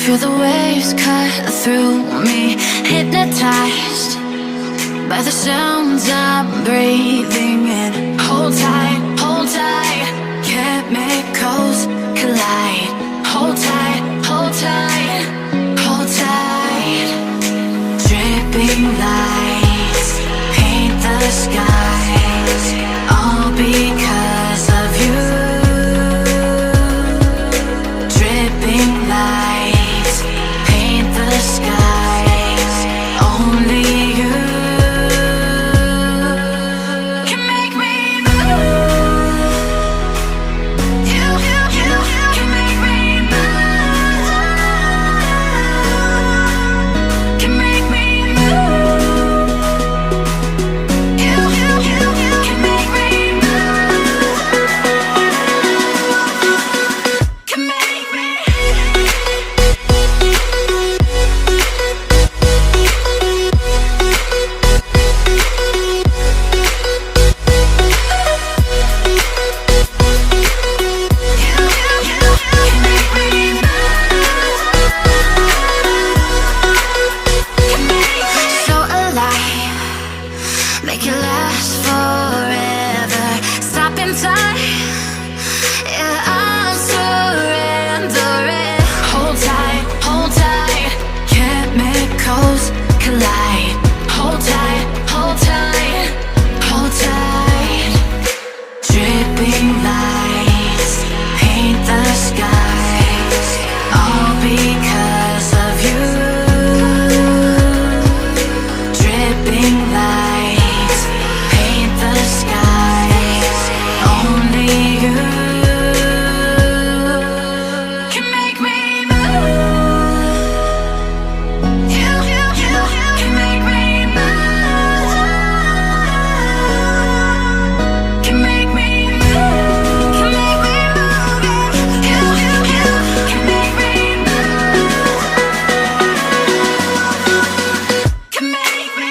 Feel the waves cut through me, hypnotized by the sounds I'm breathing in. Hold tight, chemicals collide. Hold tight, hold tight, hold tight. Dripping lights paint the skies, all because of you. Dripping lights paint the skies, only you can make me move. You can make me move. Can make me move. You can make me move. Can make me. So alive, make it last forever. Stop in time, yeah, I'm surrendering. Hold tight, chemicals collide. Hold tight, hold tight, hold tight. Dripping lights paint the skies, all because of you. Dripping lights paint the skies, only you can make me move. You can make me move. Can make me move. Can make me move. You can make me move. Can make me.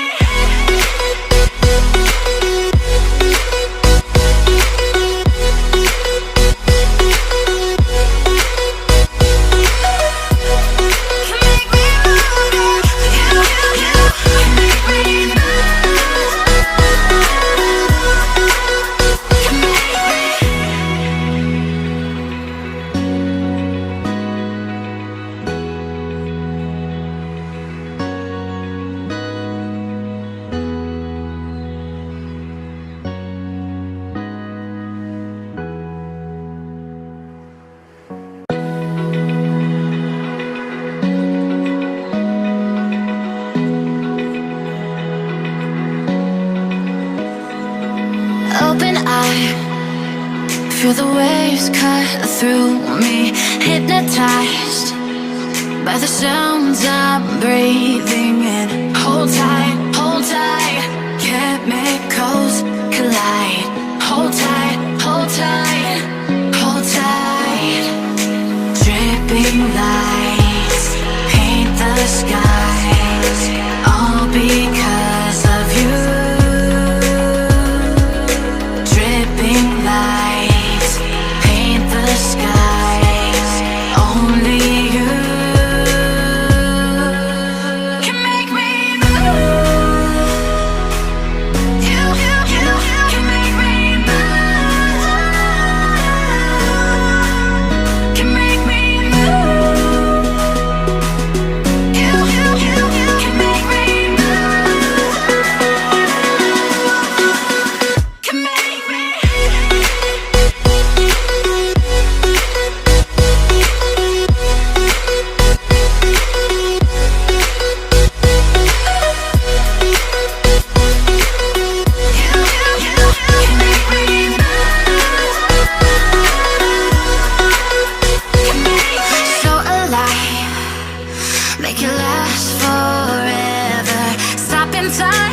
Open eye, feel the waves cut through me, hypnotized by the sounds I'm breathing in. Hold tight, chemicals collide. Hold tight, hold tight. Dripping lights paint the skies, all because of you. Dripping lights paint the skies, only you can make me move. You can make me move. Can make me move. You can make me move. Can make me. So alive, make it last forever. Stop in time.